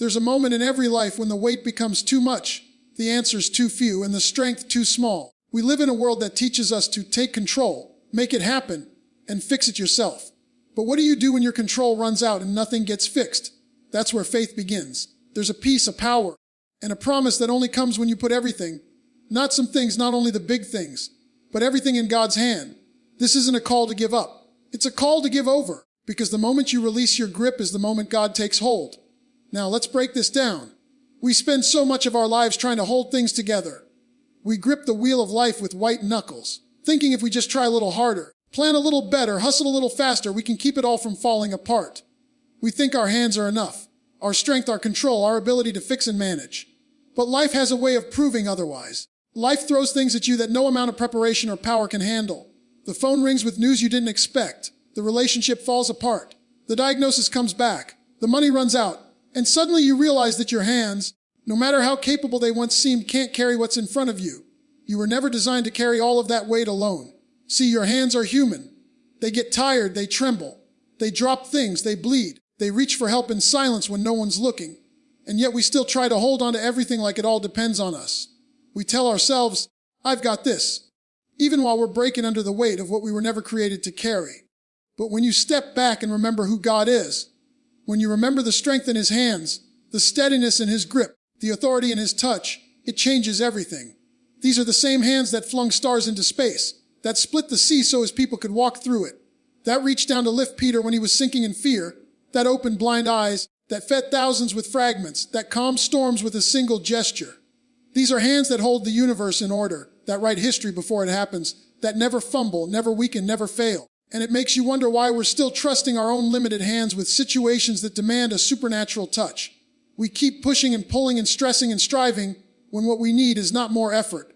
There's a moment in every life when the weight becomes too much, the answers too few, and the strength too small. We live in a world that teaches us to take control, make it happen, and fix it yourself. But what do you do when your control runs out and nothing gets fixed? That's where faith begins. There's a peace, a power, and a promise that only comes when you put everything, not some things, not only the big things, but everything in God's hand. This isn't a call to give up. It's a call to give over, because the moment you release your grip is the moment God takes hold. Now let's break this down. We spend so much of our lives trying to hold things together. We grip the wheel of life with white knuckles, thinking if we just try a little harder, plan a little better, hustle a little faster, we can keep it all from falling apart. We think our hands are enough, our strength, our control, our ability to fix and manage. But life has a way of proving otherwise. Life throws things at you that no amount of preparation or power can handle. The phone rings with news you didn't expect. The relationship falls apart. The diagnosis comes back. The money runs out. And suddenly you realize that your hands, no matter how capable they once seemed, can't carry what's in front of you. You were never designed to carry all of that weight alone. See, your hands are human. They get tired, they tremble. They drop things, they bleed. They reach for help in silence when no one's looking. And yet we still try to hold on to everything like it all depends on us. We tell ourselves, I've got this, even while we're breaking under the weight of what we were never created to carry. But when you step back and remember who God is, when you remember the strength in His hands, the steadiness in His grip, the authority in His touch, it changes everything. These are the same hands that flung stars into space, that split the sea so His people could walk through it, that reached down to lift Peter when he was sinking in fear, that opened blind eyes, that fed thousands with fragments, that calmed storms with a single gesture. These are hands that hold the universe in order, that write history before it happens, that never fumble, never weaken, never fail. And it makes you wonder why we're still trusting our own limited hands with situations that demand a supernatural touch. We keep pushing and pulling and stressing and striving when what we need is not more effort.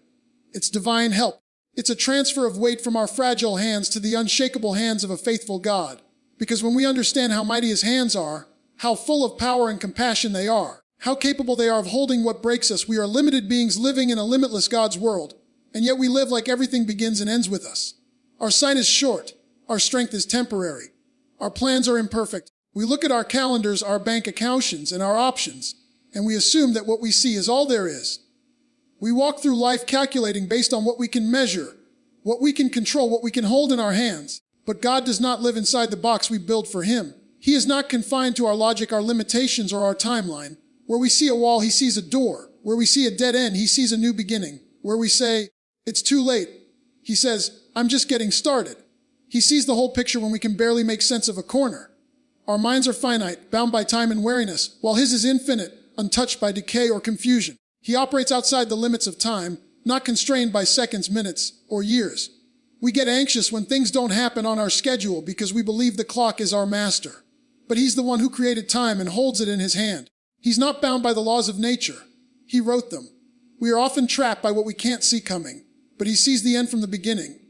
It's divine help. It's a transfer of weight from our fragile hands to the unshakable hands of a faithful God. Because when we understand how mighty His hands are, how full of power and compassion they are, how capable they are of holding what breaks us, we are limited beings living in a limitless God's world. And yet we live like everything begins and ends with us. Our sight is short. Our strength is temporary. Our plans are imperfect. We look at our calendars, our bank accounts, and our options, and we assume that what we see is all there is. We walk through life calculating based on what we can measure, what we can control, what we can hold in our hands. But God does not live inside the box we build for Him. He is not confined to our logic, our limitations, or our timeline. Where we see a wall, He sees a door. Where we see a dead end, He sees a new beginning. Where we say, it's too late, He says, I'm just getting started. He sees the whole picture when we can barely make sense of a corner. Our minds are finite, bound by time and weariness, while His is infinite, untouched by decay or confusion. He operates outside the limits of time, not constrained by seconds, minutes, or years. We get anxious when things don't happen on our schedule because we believe the clock is our master. But He's the one who created time and holds it in His hand. He's not bound by the laws of nature. He wrote them. We are often trapped by what we can't see coming, but He sees the end from the beginning.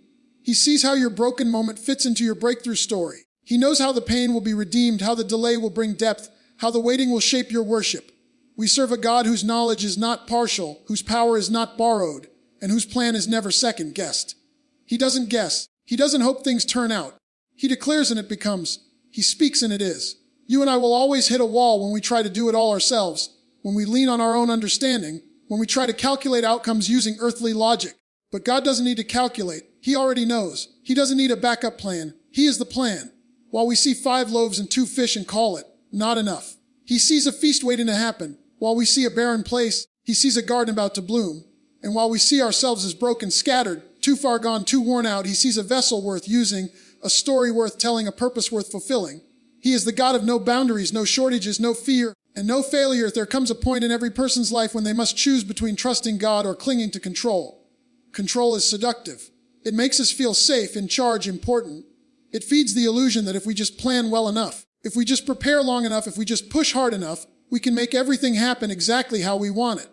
He sees how your broken moment fits into your breakthrough story. He knows how the pain will be redeemed, how the delay will bring depth, how the waiting will shape your worship. We serve a God whose knowledge is not partial, whose power is not borrowed, and whose plan is never second-guessed. He doesn't guess. He doesn't hope things turn out. He declares and it becomes. He speaks and it is. You and I will always hit a wall when we try to do it all ourselves, when we lean on our own understanding, when we try to calculate outcomes using earthly logic. But God doesn't need to calculate. He already knows. He doesn't need a backup plan. He is the plan. While we see 5 loaves and 2 fish and call it not enough, He sees a feast waiting to happen. While we see a barren place, He sees a garden about to bloom. And while we see ourselves as broken, scattered, too far gone, too worn out, He sees a vessel worth using, a story worth telling, a purpose worth fulfilling. He is the God of no boundaries, no shortages, no fear, and no failure. There comes a point in every person's life when they must choose between trusting God or clinging to control. Control is seductive. It makes us feel safe, in charge, important. It feeds the illusion that if we just plan well enough, if we just prepare long enough, if we just push hard enough, we can make everything happen exactly how we want it.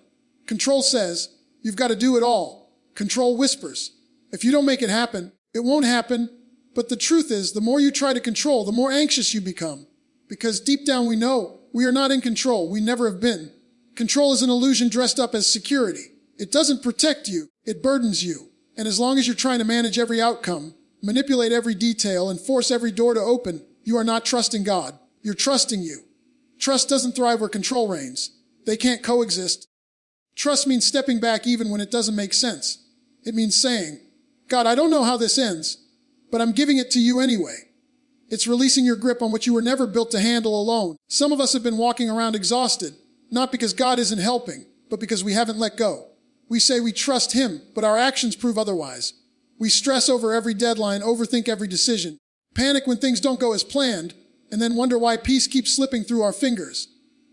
Control says, you've got to do it all. Control whispers, if you don't make it happen, it won't happen. But the truth is, the more you try to control, the more anxious you become. Because deep down we know we are not in control. We never have been. Control is an illusion dressed up as security. It doesn't protect you. It burdens you. And as long as you're trying to manage every outcome, manipulate every detail, and force every door to open, you are not trusting God. You're trusting you. Trust doesn't thrive where control reigns. They can't coexist. Trust means stepping back even when it doesn't make sense. It means saying, God, I don't know how this ends, but I'm giving it to you anyway. It's releasing your grip on what you were never built to handle alone. Some of us have been walking around exhausted, not because God isn't helping, but because we haven't let go. We say we trust Him, but our actions prove otherwise. We stress over every deadline, overthink every decision, panic when things don't go as planned, and then wonder why peace keeps slipping through our fingers.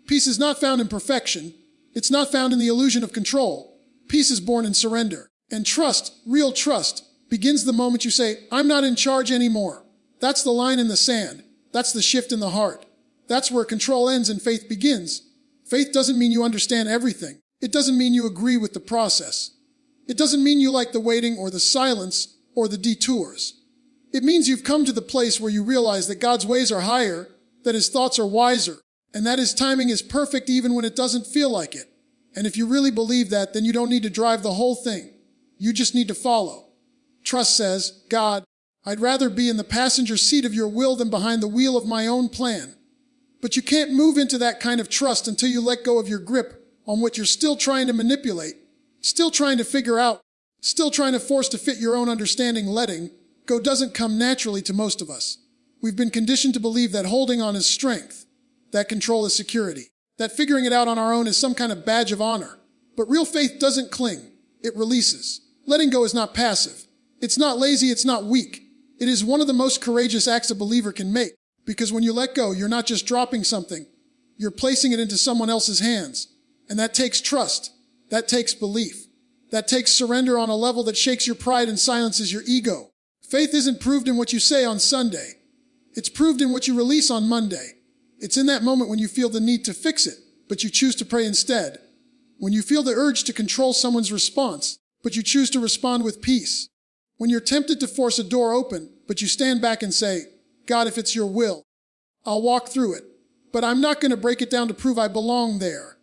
Peace is not found in perfection. It's not found in the illusion of control. Peace is born in surrender. And trust, real trust, begins the moment you say, I'm not in charge anymore. That's the line in the sand. That's the shift in the heart. That's where control ends and faith begins. Faith doesn't mean you understand everything. It doesn't mean you agree with the process. It doesn't mean you like the waiting or the silence or the detours. It means you've come to the place where you realize that God's ways are higher, that His thoughts are wiser, and that His timing is perfect even when it doesn't feel like it. And if you really believe that, then you don't need to drive the whole thing. You just need to follow. Trust says, God, I'd rather be in the passenger seat of your will than behind the wheel of my own plan. But you can't move into that kind of trust until you let go of your grip on what you're still trying to manipulate, still trying to figure out, still trying to force to fit your own understanding. Letting go doesn't come naturally to most of us. We've been conditioned to believe that holding on is strength, that control is security, that figuring it out on our own is some kind of badge of honor. But real faith doesn't cling, it releases. Letting go is not passive. It's not lazy, it's not weak. It is one of the most courageous acts a believer can make, because when you let go, you're not just dropping something, you're placing it into someone else's hands. And that takes trust. That takes belief. That takes surrender on a level that shakes your pride and silences your ego. Faith isn't proved in what you say on Sunday. It's proved in what you release on Monday. It's in that moment when you feel the need to fix it, but you choose to pray instead. When you feel the urge to control someone's response, but you choose to respond with peace. When you're tempted to force a door open, but you stand back and say, God, if it's your will, I'll walk through it, but I'm not going to break it down to prove I belong there.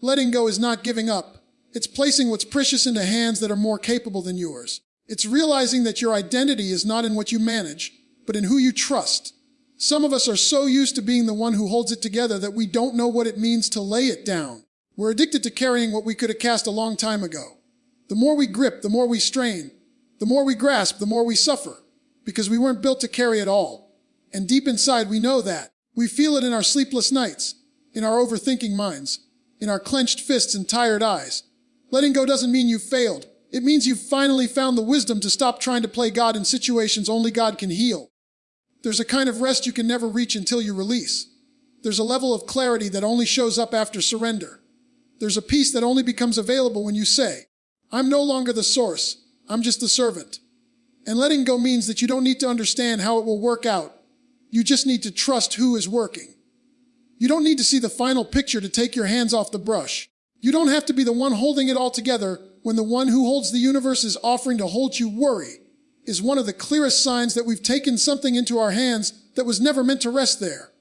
Letting go is not giving up. It's placing what's precious into hands that are more capable than yours. It's realizing that your identity is not in what you manage, but in who you trust. Some of us are so used to being the one who holds it together that we don't know what it means to lay it down. We're addicted to carrying what we could have cast a long time ago. The more we grip, the more we strain. The more we grasp, the more we suffer, because we weren't built to carry it all. And deep inside, we know that. We feel it in our sleepless nights, in our overthinking minds, in our clenched fists and tired eyes. Letting go doesn't mean you've failed. It means you've finally found the wisdom to stop trying to play God in situations only God can heal. There's a kind of rest you can never reach until you release. There's a level of clarity that only shows up after surrender. There's a peace that only becomes available when you say, I'm no longer the source. I'm just the servant. And letting go means that you don't need to understand how it will work out. You just need to trust who is working. You don't need to see the final picture to take your hands off the brush. You don't have to be the one holding it all together when the one who holds the universe is offering to hold you. Worry is one of the clearest signs that we've taken something into our hands that was never meant to rest there.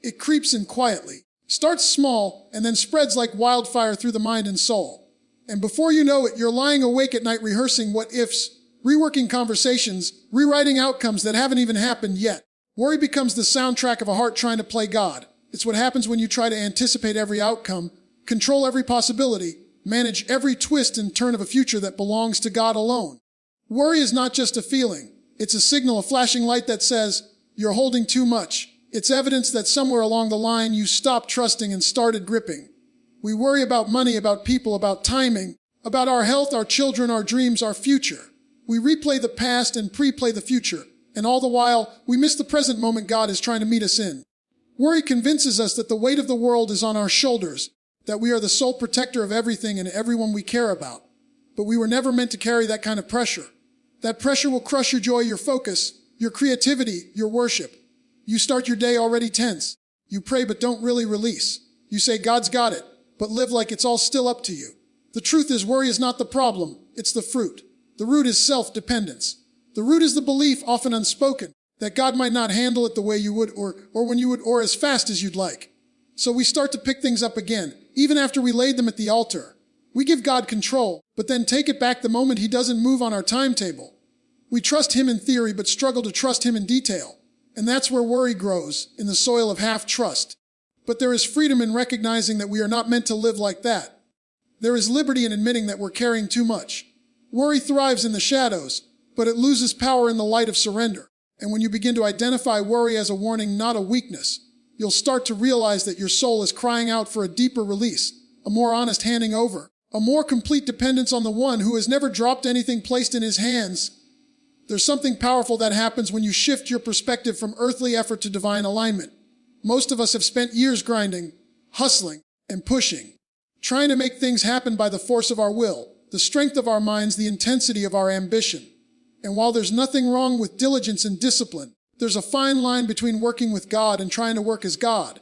It creeps in quietly, starts small, and then spreads like wildfire through the mind and soul. And before you know it, you're lying awake at night rehearsing what-ifs, reworking conversations, rewriting outcomes that haven't even happened yet. Worry becomes the soundtrack of a heart trying to play God. It's what happens when you try to anticipate every outcome, control every possibility, manage every twist and turn of a future that belongs to God alone. Worry is not just a feeling. It's a signal, a flashing light that says, you're holding too much. It's evidence that somewhere along the line you stopped trusting and started gripping. We worry about money, about people, about timing, about our health, our children, our dreams, our future. We replay the past and pre-play the future, and all the while, we miss the present moment God is trying to meet us in. Worry convinces us that the weight of the world is on our shoulders, that we are the sole protector of everything and everyone we care about. But we were never meant to carry that kind of pressure. That pressure will crush your joy, your focus, your creativity, your worship. You start your day already tense. You pray but don't really release. You say, God's got it, but live like it's all still up to you. The truth is, worry is not the problem, it's the fruit. The root is self-dependence. The root is the belief, often unspoken, that God might not handle it the way you would, or when you would, or as fast as you'd like. So we start to pick things up again, even after we laid them at the altar. We give God control, but then take it back the moment He doesn't move on our timetable. We trust Him in theory, but struggle to trust Him in detail. And that's where worry grows, in the soil of half-trust. But there is freedom in recognizing that we are not meant to live like that. There is liberty in admitting that we're carrying too much. Worry thrives in the shadows, but it loses power in the light of surrender. And when you begin to identify worry as a warning, not a weakness, you'll start to realize that your soul is crying out for a deeper release, a more honest handing over, a more complete dependence on the one who has never dropped anything placed in his hands. There's something powerful that happens when you shift your perspective from earthly effort to divine alignment. Most of us have spent years grinding, hustling, and pushing, trying to make things happen by the force of our will, the strength of our minds, the intensity of our ambition. And while there's nothing wrong with diligence and discipline, there's a fine line between working with God and trying to work as God.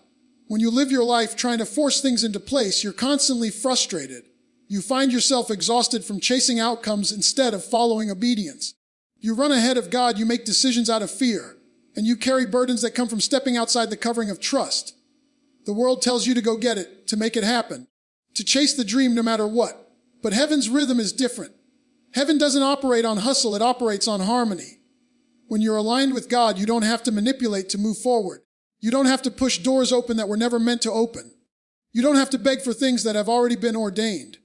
When you live your life trying to force things into place, you're constantly frustrated. You find yourself exhausted from chasing outcomes instead of following obedience. You run ahead of God, you make decisions out of fear, and you carry burdens that come from stepping outside the covering of trust. The world tells you to go get it, to make it happen, to chase the dream no matter what. But heaven's rhythm is different. Heaven doesn't operate on hustle, it operates on harmony. When you're aligned with God, you don't have to manipulate to move forward. You don't have to push doors open that were never meant to open. You don't have to beg for things that have already been ordained.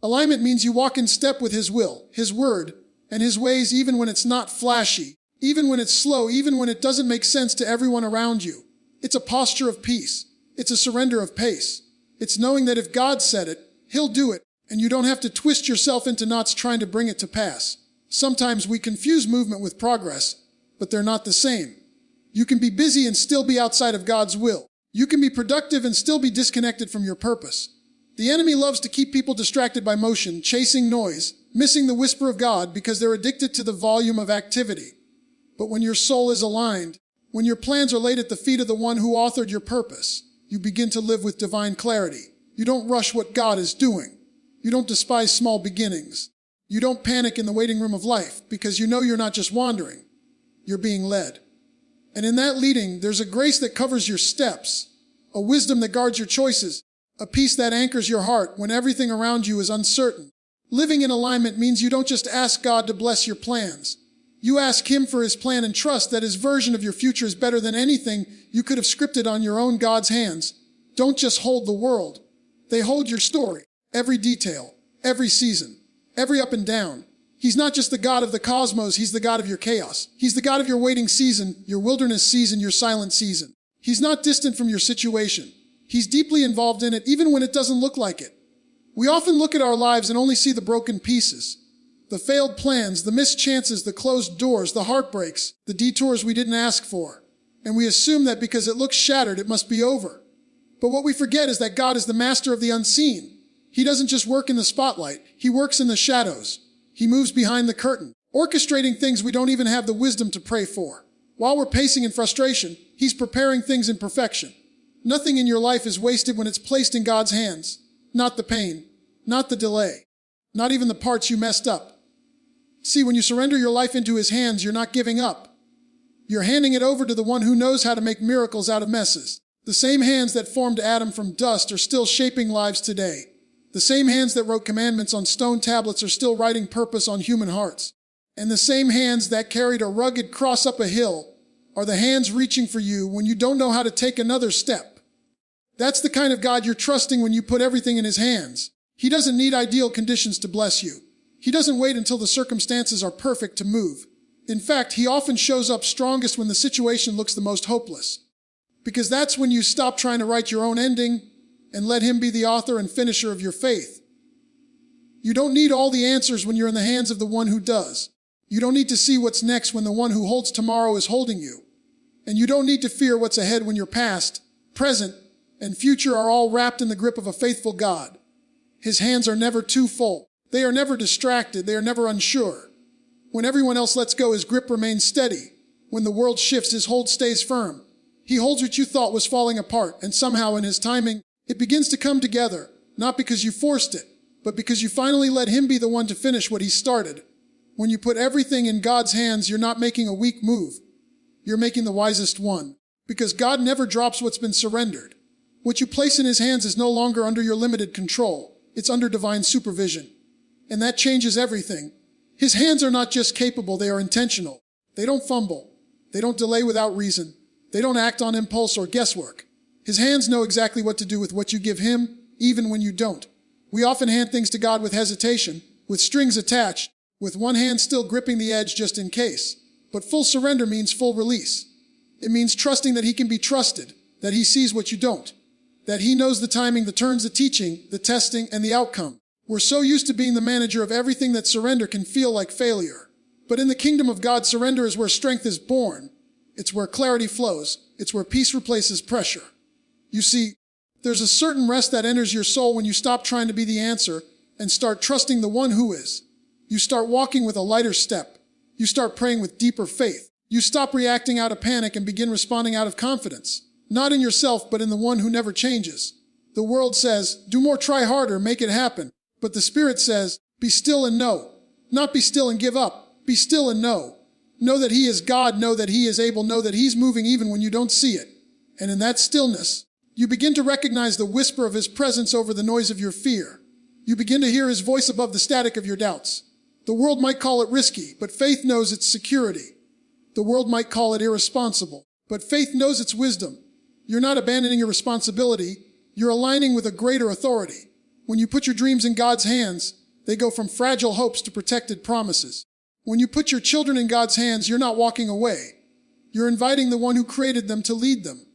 Alignment means you walk in step with His will, His word, and His ways, even when it's not flashy, even when it's slow, even when it doesn't make sense to everyone around you. It's a posture of peace. It's a surrender of pace. It's knowing that if God said it, He'll do it, and you don't have to twist yourself into knots trying to bring it to pass. Sometimes we confuse movement with progress, but they're not the same. You can be busy and still be outside of God's will. You can be productive and still be disconnected from your purpose. The enemy loves to keep people distracted by motion, chasing noise, missing the whisper of God because they're addicted to the volume of activity. But when your soul is aligned, when your plans are laid at the feet of the one who authored your purpose, you begin to live with divine clarity. You don't rush what God is doing. You don't despise small beginnings. You don't panic in the waiting room of life because you know you're not just wandering. You're being led. And in that leading, there's a grace that covers your steps, a wisdom that guards your choices, a peace that anchors your heart when everything around you is uncertain. Living in alignment means you don't just ask God to bless your plans. You ask Him for His plan and trust that His version of your future is better than anything you could have scripted on your own. God's hands don't just hold the world. They hold your story, every detail, every season, every up and down. He's not just the God of the cosmos, He's the God of your chaos. He's the God of your waiting season, your wilderness season, your silent season. He's not distant from your situation. He's deeply involved in it, even when it doesn't look like it. We often look at our lives and only see the broken pieces, the failed plans, the missed chances, the closed doors, the heartbreaks, the detours we didn't ask for. And we assume that because it looks shattered, it must be over. But what we forget is that God is the master of the unseen. He doesn't just work in the spotlight. He works in the shadows. He moves behind the curtain, orchestrating things we don't even have the wisdom to pray for. While we're pacing in frustration, He's preparing things in perfection. Nothing in your life is wasted when it's placed in God's hands. Not the pain, not the delay, not even the parts you messed up. See, when you surrender your life into His hands, you're not giving up. You're handing it over to the one who knows how to make miracles out of messes. The same hands that formed Adam from dust are still shaping lives today. The same hands that wrote commandments on stone tablets are still writing purpose on human hearts. And the same hands that carried a rugged cross up a hill are the hands reaching for you when you don't know how to take another step. That's the kind of God you're trusting when you put everything in His hands. He doesn't need ideal conditions to bless you. He doesn't wait until the circumstances are perfect to move. In fact, He often shows up strongest when the situation looks the most hopeless. Because that's when you stop trying to write your own ending and let Him be the author and finisher of your faith. You don't need all the answers when you're in the hands of the one who does. You don't need to see what's next when the one who holds tomorrow is holding you. And you don't need to fear what's ahead when your past, present, and future are all wrapped in the grip of a faithful God. His hands are never too full. They are never distracted. They are never unsure. When everyone else lets go, His grip remains steady. When the world shifts, His hold stays firm. He holds what you thought was falling apart, and somehow in His timing, it begins to come together, not because you forced it, but because you finally let Him be the one to finish what He started. When you put everything in God's hands, you're not making a weak move. You're making the wisest one. Because God never drops what's been surrendered. What you place in His hands is no longer under your limited control. It's under divine supervision. And that changes everything. His hands are not just capable, they are intentional. They don't fumble. They don't delay without reason. They don't act on impulse or guesswork. His hands know exactly what to do with what you give him, even when you don't. We often hand things to God with hesitation, with strings attached, with one hand still gripping the edge just in case. But full surrender means full release. It means trusting that he can be trusted, that he sees what you don't, that he knows the timing, the turns, the teaching, the testing, and the outcome. We're so used to being the manager of everything that surrender can feel like failure. But in the kingdom of God, surrender is where strength is born. It's where clarity flows. It's where peace replaces pressure. You see, there's a certain rest that enters your soul when you stop trying to be the answer and start trusting the one who is. You start walking with a lighter step. You start praying with deeper faith. You stop reacting out of panic and begin responding out of confidence. Not in yourself, but in the one who never changes. The world says, do more, try harder, make it happen. But the Spirit says, be still and know. Not be still and give up. Be still and know. Know that he is God. Know that he is able. Know that he's moving even when you don't see it. And in that stillness, you begin to recognize the whisper of his presence over the noise of your fear. You begin to hear his voice above the static of your doubts. The world might call it risky, but faith knows its security. The world might call it irresponsible, but faith knows its wisdom. You're not abandoning your responsibility. You're aligning with a greater authority. When you put your dreams in God's hands, they go from fragile hopes to protected promises. When you put your children in God's hands, you're not walking away. You're inviting the one who created them to lead them.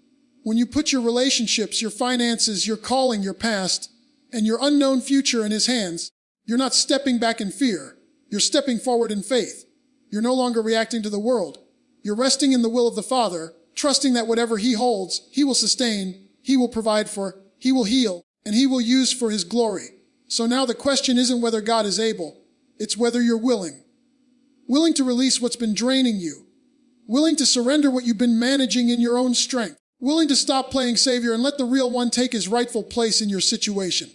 When you put your relationships, your finances, your calling, your past, and your unknown future in his hands, you're not stepping back in fear. You're stepping forward in faith. You're no longer reacting to the world. You're resting in the will of the Father, trusting that whatever he holds, he will sustain, he will provide for, he will heal, and he will use for his glory. So now the question isn't whether God is able, it's whether you're willing. Willing to release what's been draining you. Willing to surrender what you've been managing in your own strength. Willing to stop playing savior and let the real one take his rightful place in your situation.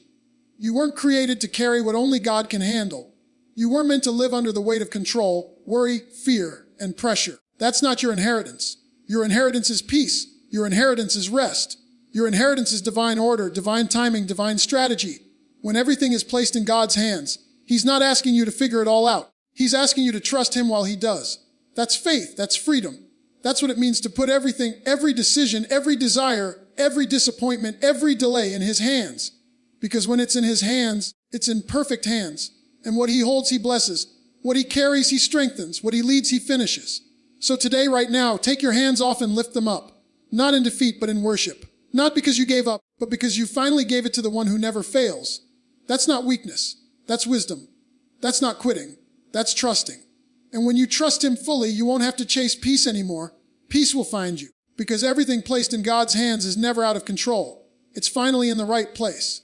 You weren't created to carry what only God can handle. You weren't meant to live under the weight of control, worry, fear, and pressure. That's not your inheritance. Your inheritance is peace. Your inheritance is rest. Your inheritance is divine order, divine timing, divine strategy. When everything is placed in God's hands, he's not asking you to figure it all out. He's asking you to trust him while he does. That's faith. That's freedom. That's what it means to put everything, every decision, every desire, every disappointment, every delay in his hands. Because when it's in his hands, it's in perfect hands. And what he holds, he blesses. What he carries, he strengthens. What he leads, he finishes. So today, right now, take your hands off and lift them up. Not in defeat, but in worship. Not because you gave up, but because you finally gave it to the one who never fails. That's not weakness. That's wisdom. That's not quitting. That's trusting. And when you trust him fully, you won't have to chase peace anymore. Peace will find you. Because everything placed in God's hands is never out of control. It's finally in the right place.